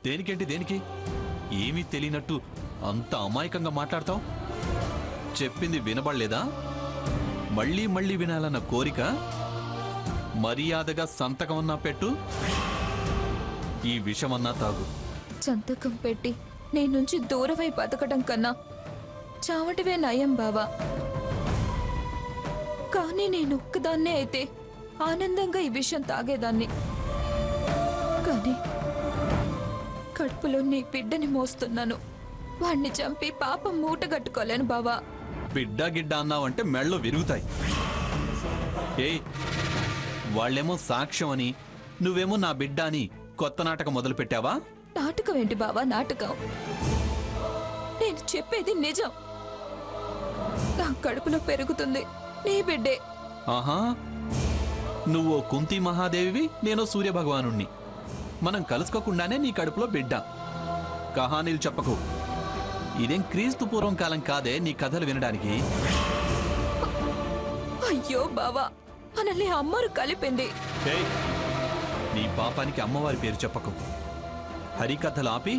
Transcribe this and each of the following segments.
దేనికేంటి దేనికి? ఏమీ తెలియనట్టు అంత అమాయకంగా మాట్లాడతావు? చెప్పింది వినబడలేదా? మళ్ళీ మళ్ళీ వినాలన్న కోరిక? మర్యాదగా సంతకమన్నా పెట్టు, ఈ విషమన్నా తాగు. సంతకం పెట్టి నీ నుంచి దూరమై బతకడం కన్నా చావటవే నయం బావా. కానీ నేను ఒక్కదాన్నే అయితే ఆనందంగా ఈ విషయం తాగేదాన్ని. కానీ కడుపులో నీ బిడ్డని మోస్తున్నాను. వాణ్ణి చంపి పాపం మూట కట్టుకోలేను బావా. బిడ్డ గిడ్డ అన్నావంటే మెళ్ళో విరుగుతాయి. ఏయ్, వాళ్ళేమో సాక్ష్యం అని, నువ్వేమో నా బిడ్డ అని కొత్త నాటకం మొదలు పెట్టావా? నాటకం ఏంటి బావా నాటకం? నేను చెప్పేది నిజం. నా కడుపులో పెరుగుతుంది నీ బిడ్డే. ఆహా, నువ్వో కుంతి మహాదేవివి, నేనో సూర్యభగవానుణ్ణి. మనం కలుసుకోకుండానే నీ కడుపులో బిడ్డ. కహానీలు చెప్పకు. ఇదేం క్రీస్తు పూర్వం కాలం కాదే నీ కథలు వినడానికి. అయ్యో బావా, మనల్ని అమ్మరు కలిపింది. నీ పాపానికి అమ్మవారి పేరు చెప్పకు. హరికథలు ఆపి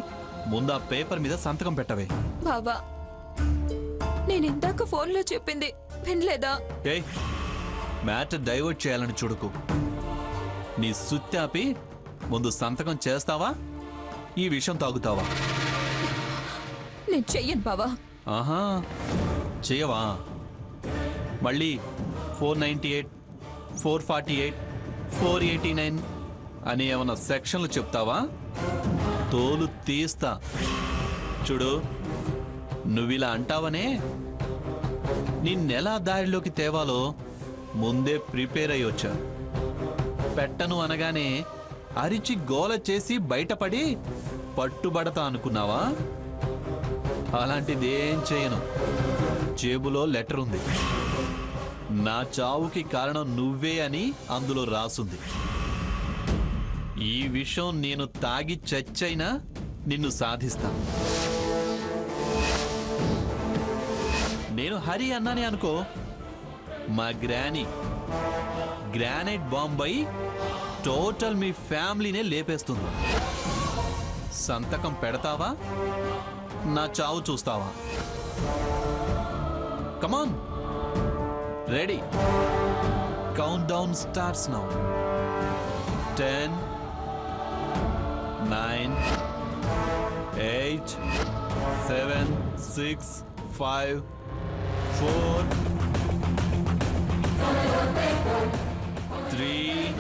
ముందా పేపర్ మీద సంతకం పెట్టవే. బావా, నేను ఇందాక ఫోన్లో చెప్పింది వినలేదా? మ్యాటర్ డైవర్ట్ చేయాలని చూడకు. నీ సుత్తి ఆపి ముందు సంతకం చేస్తావా, ఈ విషయం తాగుతావా? నేను చెయ్యను బావా. ఆహా, చెయ్యవా? మళ్ళీ 498, 448, 489 అని ఏమన్నా సెక్షన్లు చెప్తావా? తోలు తీస్తా. చూడు, నువ్విలా అంటావనే నిన్నెలా దారిలోకి తేవాలో ముందే ప్రిపేర్ అయ్యి వచ్చా. పెట్టను అనగానే అరిచి గోల చేసి బయటపడి పట్టుబడతా అనుకున్నావా? అలాంటిదేం చేయను. జేబులో లెటర్ ఉంది. నా చావుకి కారణం నువ్వే అని అందులో రాసుంది. ఈ విషయం నేను తాగి చచ్చైనా నిన్ను సాధిస్తా. నేను హరి అన్నానే అనుకో, మా గ్రానైట్ బాంబై టోటల్ మీ ఫ్యామిలీనే లేపేస్తుంది. సంతకం పెడతావా, నా చావు చూస్తావా? Come on, ready? Countdown starts now. 10, 9, 8, 7, 6, 5, 4, 3.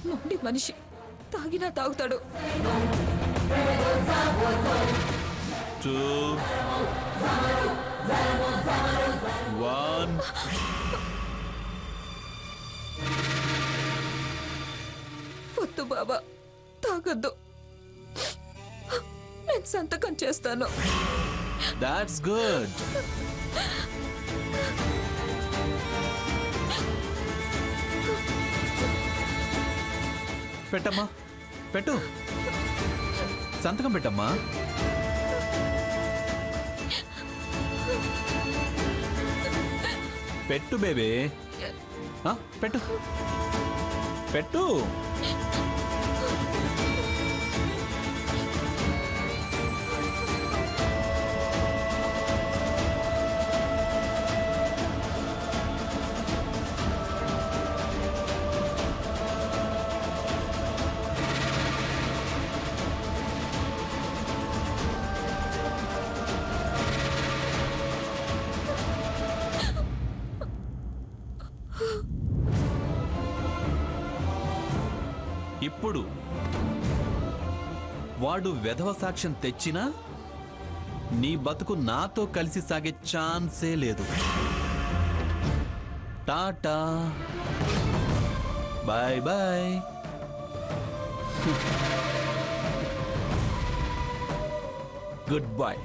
మొండి మనిషి, తాగినా తాగుతాడు. 2, 1. వద్దు బాబా, తాగొద్దు. నేను సంతకం చేస్తాను. That's good. పెట్టమ్మా, పెట్టు. సంతకం పెట్టమ్మా. పెట్టు బేబే. పెట్టు పెట్టు. ఇప్పుడు వాడు వెధవ సాక్ష్యం తెచ్చినా నీ బతుకు నాతో కలిసి సాగే ఛాన్సే లేదు. టాటా, బాయ్ బాయ్. Good boy.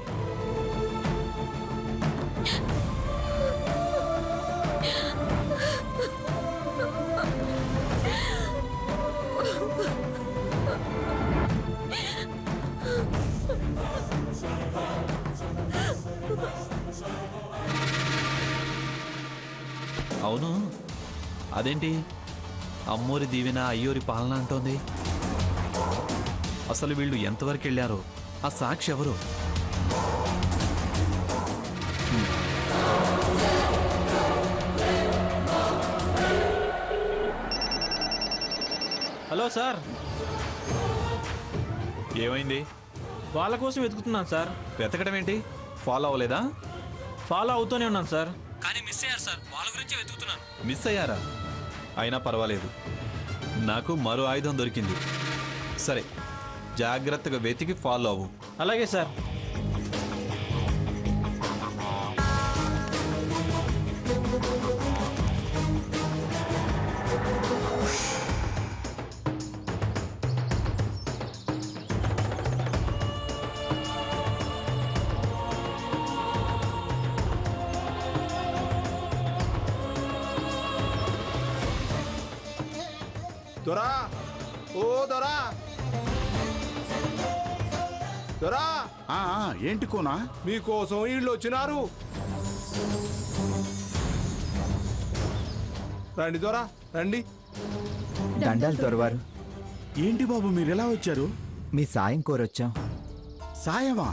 అవును, అదేంటి అమ్మోరి దీవెన అయ్యోరి పాలన అంటోంది? అసలు వీళ్ళు ఎంతవరకు వెళ్ళారో? ఆ సాక్షి ఎవరు? హలో సార్, ఏమైంది? వాళ్ళ కోసం వెతుకుతున్నాను సార్. వెతకడం ఏంటి? ఫాలో అవ్వలేదా? ఫాలో అవుతూనే ఉన్నాను సార్. కానీ మిస్ అయ్యారు సార్, వాళ్ళ గురించి వెతుకుతున్నాను. మిస్ అయ్యారా? అయినా పర్వాలేదు, నాకు మరో ఆయుధం దొరికింది. సరే, జాగ్రత్తగా వెతికి ఫాలో అవ్వు. అలాగే సార్. దొరా, ఓ దొరా, దొరా, ఏంటి కోనా? మీకోసం వీళ్ళు వచ్చినారు. రండి దొరా, రండి. దండాలు దొరవారు. ఏంటి బాబు మీరు ఎలా వచ్చారు? మీ సాయం కోరొచ్చాం. సాయమా?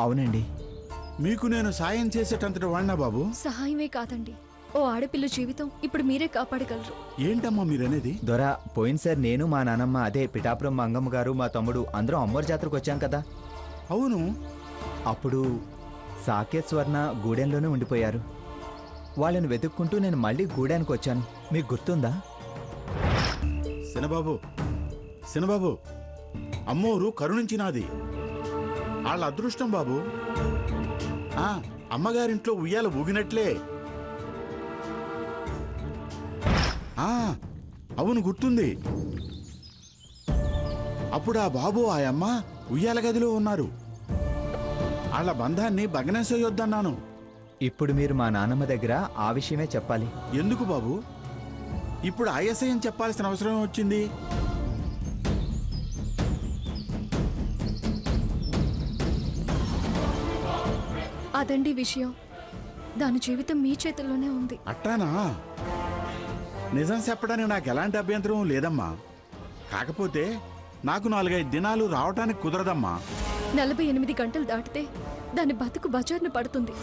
అవునండి. మీకు నేను సాయం చేసేటంతటి వాడినా బాబు? సహాయమే కాదండి, ఓ ఆడపిల్ల జీవితం ఇప్పుడు మీరే కాపాడగలరు. ఏంటమ్మా మీరనేది? దొర, పోయినసారి నేను మా నానమ్మ, అదే పిఠాపురం మంగమ్మ గారు, మా తమ్ముడు అందరం అమ్మోరు జాతరకు వచ్చాం కదా. అవును. అప్పుడు సాకేత్ స్వర్ణ గూడెంలోనే ఉండిపోయారు. వాళ్ళని వెతుక్కుంటూ నేను మళ్ళీ గూడెనికి వచ్చాను. మీకు గుర్తుందా? సినబాబు, అమ్మోరు కరుణించినాది. వాళ్ళ అదృష్టం బాబు. అమ్మగారింట్లో ఉయ్యాల ఊగినట్లే. అవును, గుర్తుంది. అప్పుడు ఆ బాబు ఆ అమ్మ ఉయ్యాల గదిలో ఉన్నారు. వాళ్ళ బంధాన్ని భగ్నేసేయొద్దన్నాను. ఇప్పుడు మీరు మా నానమ్మ దగ్గర ఆ విషయమే చెప్పాలి. ఎందుకు బాబు? ఇప్పుడు ఆయాసయం చెప్పాల్సిన అవసరం వచ్చింది. అదండి విషయం. దాని జీవితం మీ చేతుల్లోనే ఉంది. అట్టానా? నిజం చెప్పడానికి నాకు ఎలాంటి అభ్యంతరం లేదమ్మా. కాకపోతే నాకు 4-5 దినాలు రావటానికి కుదరదమ్మా. 48 గంటలు దాటితే దాని బతుకు బజార్ను పడుతుంది.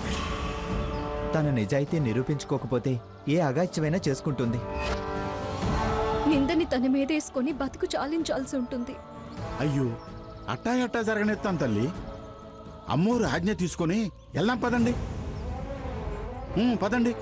తన నిజాయితీ నిరూపించుకోకపోతే ఏ అగాత్యమైనా చేసుకుంటుంది. నిందని తన మీదేసుకొని బతుకు చాలించాల్సి ఉంటుంది. అయ్యో, అట్టా జరగనెత్తాను తల్లి. అమ్మోరు ఆజ్ఞ తీసుకొని వెళ్దాం, పదండి. పదండి.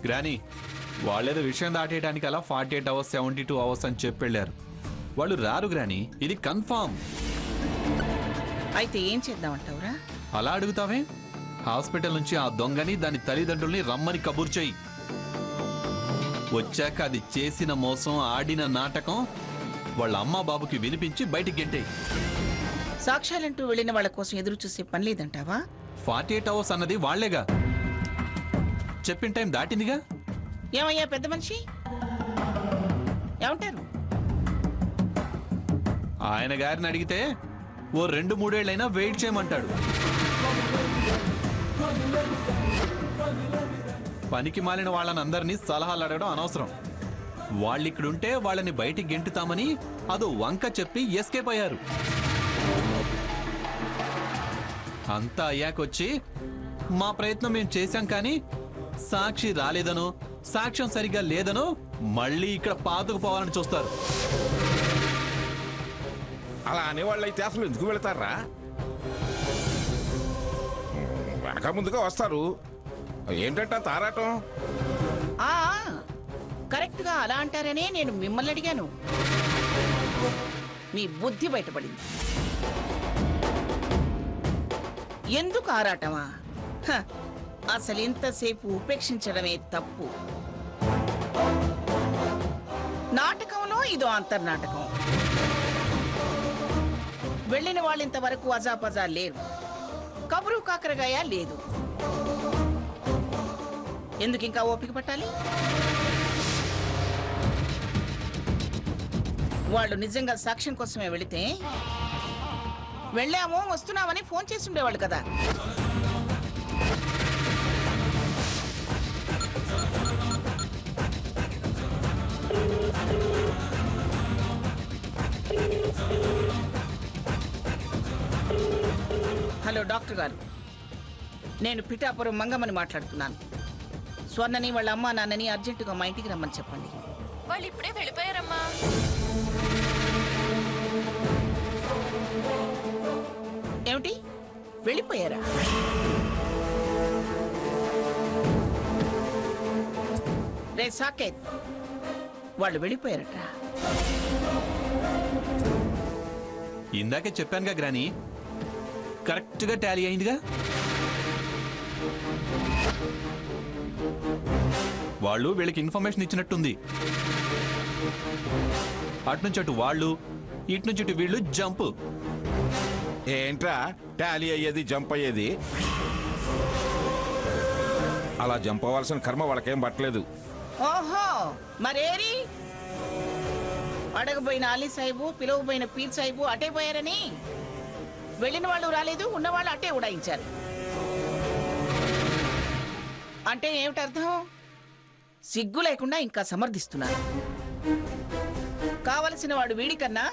గ్రానీ, వాళ్ళేదో విషయం దాటేయడానికి అలా 48 అవర్స్ 72 అవర్స్ అని చెప్పి వెళ్ళారు. వాళ్ళు రారు గ్రానీ, ఇది కన్ఫామ్. అయితే ఏం చేద్దామంటావురా? అలా అడుగుతావే? హాస్పిటల్ నుంచి ఆ దొంగని దాని తల్లిదండ్రుల్ని రమ్మని కబుర్ చెయ్యి. వచ్చాక అది చేసిన మోసం, ఆడిన నాటకం వాళ్ళ అమ్మా బాబుకి వినిపించి బయటికి గెంటేయి. సాక్ష్యాలంటూ వెళ్ళిన వాళ్ళ కోసం ఎదురు చూసే పని లేదంటావా? 48 అవర్స్ అన్నది వాళ్లేగా. చెప్పిన టైం దాటిందిగా. ఏమయ్యా పెద్ద మనిషి, ఏమంటారు? ఆయన గారిని అడిగితే ఓ 2-3 ఏళ్ళైనా వెయిట్ చేయమంటాడు. పనికి మాలిన వాళ్ళనందరినీ సలహాలు అడగడం అనవసరం. వాళ్ళిక్కడుంటే వాళ్ళని బయటికి గెంటుతామని అదో వంక చెప్పి ఎస్కేప్ అయ్యారు. అంతా అయ్యాకొచ్చి మా ప్రయత్నం మేము చేశాం కానీ సాక్షి రాలేదనో, సాక్ష్యం సరిగ్గా లేదనో మళ్ళీ ఇక్కడ పాతుకుపోవాలని చూస్తారు. అలా అనేవాళ్ళైతే అసలు ఎందుకు వెళతారా? వెనక ముందుగా వస్తారు. ఏంటంటే తారాటం. కరెక్ట్ గా అలా అంటారనే నేను మిమ్మల్ని అడిగాను. మీ బుద్ధి బయటపడింది. ఎందుకు ఆరాటమా? అసలు ఇంతసేపు ఉపేక్షించడమే తప్పు. నాటకంలో ఇదో అంతర్నాటకం. వెళ్ళిన వాళ్ళింతవరకు అజాపజా లేరు, కబురు కాకరగాయ లేదు. ఎందుకు ఇంకా ఓపిక పట్టాలి? వాళ్ళు నిజంగా సాక్ష్యం కోసమే వెళితే వెళ్ళామో వస్తున్నామని ఫోన్ చేసి ఉండేవాళ్ళు కదా. హలో డాక్టర్ గారు, నేను పిఠాపురం మంగమ్మని మాట్లాడుతున్నాను. స్వర్ణని వాళ్ళ అమ్మా నాన్నని అర్జెంటుగా మా ఇంటికి రమ్మని చెప్పండి. వాళ్ళు ఇప్పుడే వెళ్ళిపోయారమ్మా. ఏమిటి, వెళ్ళిపోయారా? రే సాకేత్, వాళ్ళు వెళ్ళిపోయారట. ఇందాకే చెప్పానుగా గ్రాని, కరెక్ట్గా టాలీ అయిందిగా. వాళ్ళు వీళ్ళకి ఇన్ఫర్మేషన్ ఇచ్చినట్టుంది. అటునుంచి అటు వాళ్ళు, ఇటు నుంచి ఇటు వీళ్ళు జంప్. ఏంట్రా టాలీ అయ్యేది జంప్ అయ్యేది? అలా జంప్ అవ్వాల్సిన కర్మ వాళ్ళకేం పట్టలేదు. ఓహో, మరేరి అడగబోయిన అలీ సాహిబు, పిలువబోయిన పీర్ సాహిబు అటే పోయారని వెళ్ళిన వాళ్ళు రాలేదు, ఉన్నవాళ్ళు అటే ఉడాయించారు. అంటే ఏమిటి అర్థం? సిగ్గు లేకుండా ఇంకా సమర్థిస్తున్నారు. కావలసిన వాడు వీడి కన్నా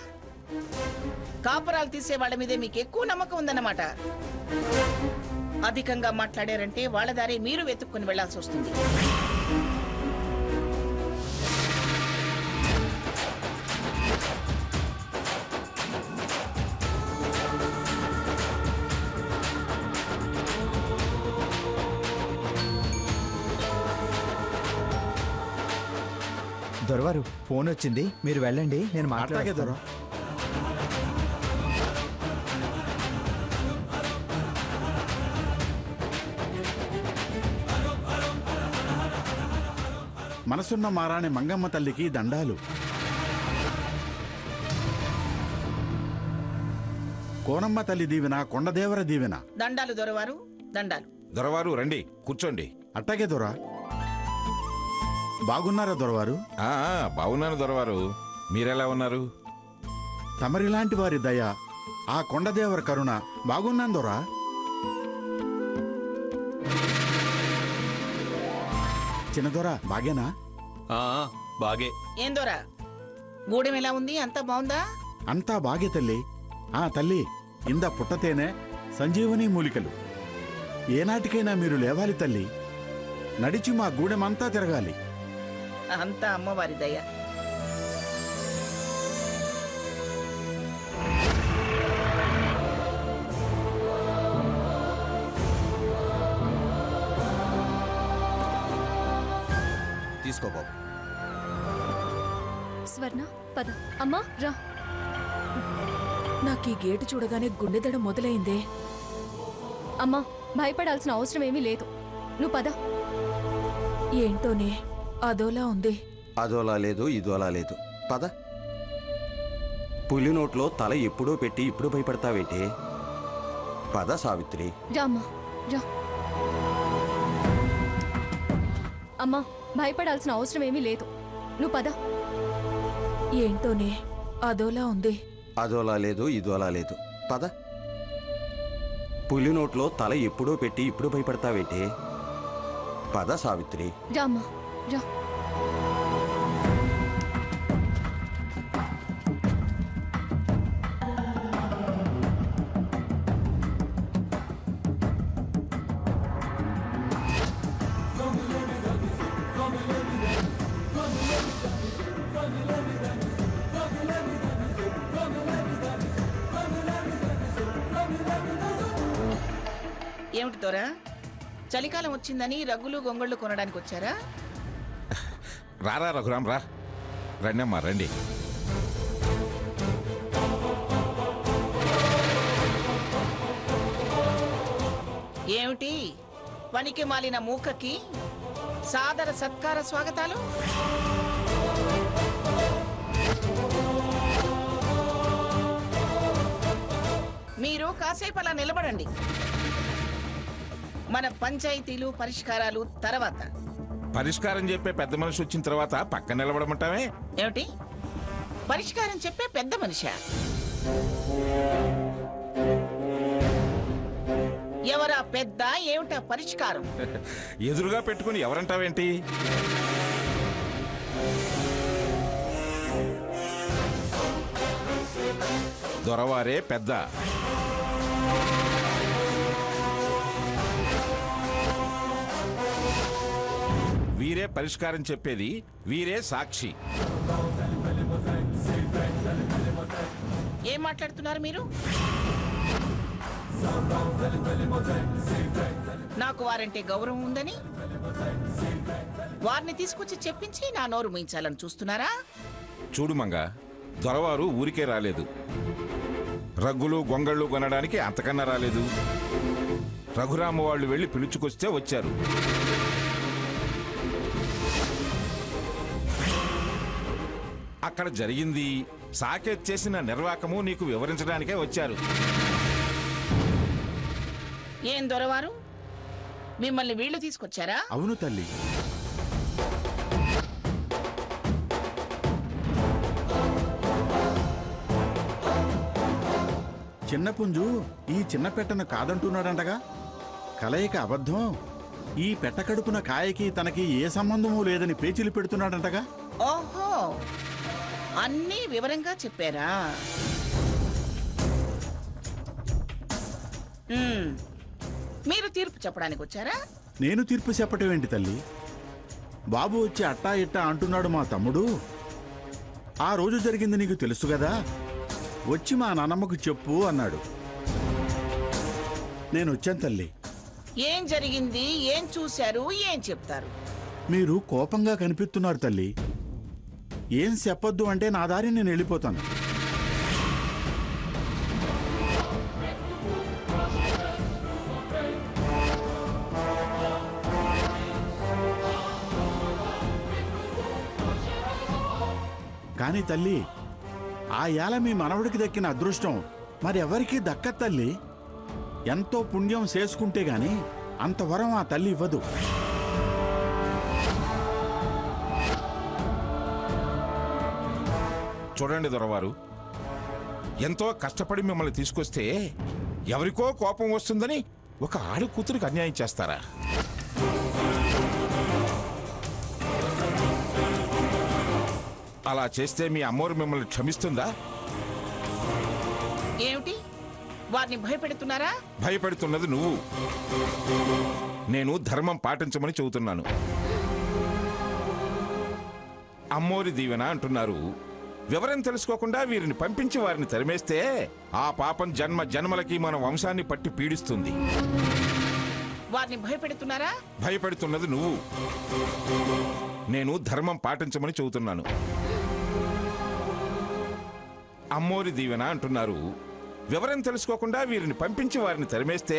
కాపురాలు తీసే వాళ్ళ మీదే మీకు ఎక్కువ నమ్మకం ఉందన్నమాట. అధికంగా మాట్లాడారంటే వాళ్ళ దారి మీరు వెతుక్కుని వెళ్లాల్సి వస్తుంది. దొరవారు ఫోన్ వచ్చింది, మీరు వెళ్ళండి, నేను అట్లాగే మాట్లాడతాను. దొర. మనసున్న మారాణి మంగమ్మ తల్లికి దండాలు. కోనమ్మ తల్లి దీవెన, కొండదేవర దీవెన. దండాలు దొరవారు, దండాలు. దొరవారు రండి, కూర్చోండి. అట్టాగే దొర. బాగున్నారా దొరవారు? బాగున్నాను దొరవారు, మీరెలా ఉన్నారు? తమరిలాంటి వారి దయ, ఆ కొండదేవర కరుణ బాగున్నాను దొరా. చిన్నదొర బాగేనా? ఆ, బాగే. ఏం దొరా, గూడెం ఎలా ఉంది? అంతా బాగుందా? అంతా బాగే తల్లి. ఆ తల్లి, ఇంద పుట్టతేనే సంజీవని మూలికలు. ఏనాటికైనా మీరు లేవాలి తల్లి. నడిచి మా గూడెమంతా తిరగాలి. అంతా అమ్మవారి దయ. తీసుకో బాబు. స్వర్ణ పద. అమ్మా రా. నాకు ఈ గేటు చూడగానే గుండెదడ మొదలైందే. అమ్మా భయపడాల్సిన అవసరం ఏమీ లేదు, నువ్వు పద. ఏంటోనే అదోలా ఉంది. అదోలా లేదు, ఇదోలా లేదు. పద. పులి నోట్లో తల ఎప్పుడో పెట్టి ఇప్పుడు భయపడతావేంటి? పద సావిత్రి. రా అమ్మా రా. అమ్మా భయపడాల్సిన అవసరం ఏమీ లేదు, నువ్వు పద. ఏంటోనే అదోలా ఉంది. అదోలా లేదు, ఇదోలా లేదు. పద. పులి నోట్లో తల ఎప్పుడో పెట్టి ఇప్పుడు భయపడతావేంటి? పద సావిత్రి. రా అమ్మా రా. ఏమిటి దొరా, చలికాలం వచ్చిందని రగ్గులు గొంగళ్ళు కొనడానికి వచ్చారా? రారా రఘురాం, రా. రండి అమ్మా, రండి. ఏమిటి పనికి మాలిన మూకకి సాదర సత్కార స్వాగతాలు. మీరు కాసేపు అలా నిలబడండి. మన పంచాయతీలు పరిష్కారాలు తర్వాత. పరిష్కారం చెప్పే పెద్ద మనిషి వచ్చిన తర్వాత పక్కన నిలబడమంటావే? ఏమిటి పరిష్కారం చెప్పే పెద్ద మనిషా? ఎవరా పెద్ద, ఏమిటా పరిష్కారం? ఎదురుగా పెట్టుకుని ఎవరంటావేంటి? దొరవారే పెద్ద. వీరే పరిష్కారం చెప్పేది, వీరే సాక్షి. ఏం మాట్లాడుతున్నారు మీరు? నాకు వారంటే గౌరవం ఉందని వారిని తీసుకొచ్చి చెప్పించి నా నోరు మూయించాలని చూస్తున్నారా? చూడు మంగ, దొరవారు ఊరికే రాలేదు. రగ్గులు గొంగళ్ళు కొనడానికి అంతకన్నా రాలేదు. రఘురామ వాళ్ళు వెళ్ళి పిలుచుకొస్తే వచ్చారు. అక్కడ జరిగింది, సాకేత్ చేసిన నిర్వాకము నీకు వివరించడానికే వచ్చారు. ఏం దొరవారు, మిమ్మల్ని వీళ్ళు తీసుకొచ్చారా? అవును తల్లి. చిన్నపుంజు ఈ చిన్న పెట్టను కాదంటున్నాడంటగా. కలయిక అబద్ధం. ఈ పెట్ట కడుపున కాయకి తనకి ఏ సంబంధమూ లేదని పేచీలు పెడుతున్నాడంటగా. ఓహో, అన్నీ వివరంగా చెప్పారా? మీరు తీర్పు చెప్పడానికి వచ్చారా? నేను తీర్పు చెప్పటం ఏంటి తల్లి? బాబు వచ్చి అట్టా ఇట్టా అంటున్నాడు మా తమ్ముడు. ఆ రోజు జరిగింది నీకు తెలుసు కదా. వచ్చి మా నాన్నమ్మకు చెప్పు అన్నాడు. నేను వచ్చాను తల్లి. ఏం జరిగింది, ఏం చూశారు, ఏం చెప్తారు? మీరు కోపంగా కనిపిస్తున్నారు తల్లి. ఏం చెప్పొద్దు అంటే నా దారి నేను వెళ్ళిపోతాను. కానీ తల్లి, ఆ ఏళ మీ మనవడికి దక్కిన అదృష్టం మరి ఎవరికీ దక్కదు తల్లి. ఎంతో పుణ్యం చేసుకుంటే గాని అంత వరం ఆ తల్లి ఇవ్వదు. చూడండి దొరవారు, ఎంతో కష్టపడి మిమ్మల్ని తీసుకొస్తే ఎవరికో కోపం వస్తుందని ఒక ఆడి కూతురికి అన్యాయం చేస్తారా? అలా చేస్తే మీ అమ్మోరు మిమ్మల్ని క్షమిస్తుందా? ఏమిటి, వారిని భయపెడుతున్నారా? భయపెడుతున్నది నువ్వు. నేను ధర్మం పాటించమని చెబుతున్నాను. అమ్మోరి దీవెన అంటున్నారు. వివరం తెలుసుకోకుండా వీరిని పంపించి వారిని తరిమేస్తే ఆ పాపం జన్మ జన్మలకి మన వంశాన్ని పట్టి పీడిస్తుంది. వారిని భయపెడుతున్నారా? భయపెడుతున్నది నువ్వు. నేను ధర్మం పాటించమని చెబుతున్నాను. అమ్మోరి దీవెన అంటున్నారు. వివరం తెలుసుకోకుండా వీరిని పంపించి వారిని తరిమేస్తే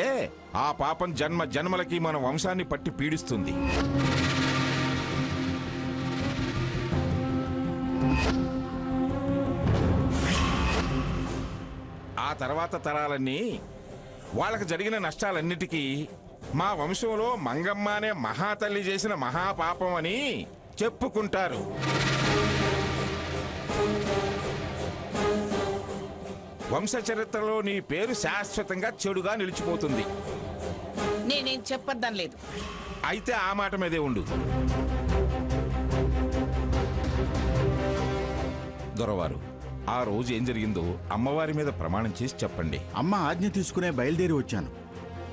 ఆ పాపం జన్మ జన్మలకి మన వంశాన్ని పట్టి పీడిస్తుంది. ఆ తర్వాత తరాలన్నీ వాళ్ళకి జరిగిన నష్టాలన్నిటికీ మా వంశంలో మంగమ్మ అనే మహాతల్లి చేసిన మహాపాపం అని చెప్పుకుంటారు. వంశ చరిత్రలో నీ పేరు శాశ్వతంగా చెడుగా నిలిచిపోతుంది. నేనేం చెప్పొద్దని లేదు. అయితే ఆ మాట మీదే ఉండు. దొరవారు, ఆ రోజు ఏం జరిగిందో అమ్మవారి మీద ప్రమాణం చేసి చెప్పండి. అమ్మ ఆజ్ఞ తీసుకునే బయలుదేరి వచ్చాను.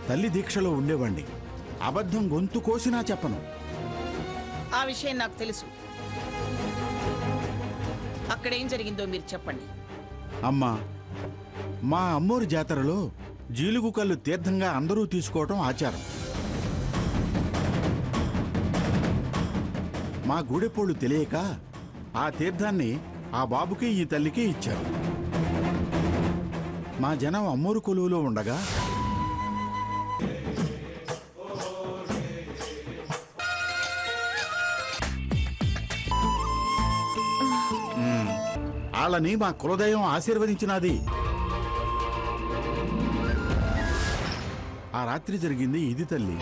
తల్లి దీక్షలో ఉండేవాణ్ణి. అబద్ధం గొంతు కోసినా చెప్పను. ఆ విషయం నాకు తెలుసు. అక్కడ ఏం జరిగిందో మీరు చెప్పండి. అమ్మా, మా అమ్మోరి జాతరలో జీలుగు కళ్ళు తీర్థంగా అందరూ తీసుకోవటం ఆచారం. మా గూడెపోళ్ళు తెలియక ఆ తీర్థాన్ని ఆ బాబుకి ఈ తల్లికి ఇచ్చారు. మా జనం అమ్మోరు కొలువులో ఉండగా వాళ్ళని మా కులదైవం ఆశీర్వదించినది. ఆ రాత్రి జరిగింది ఇది తల్లి.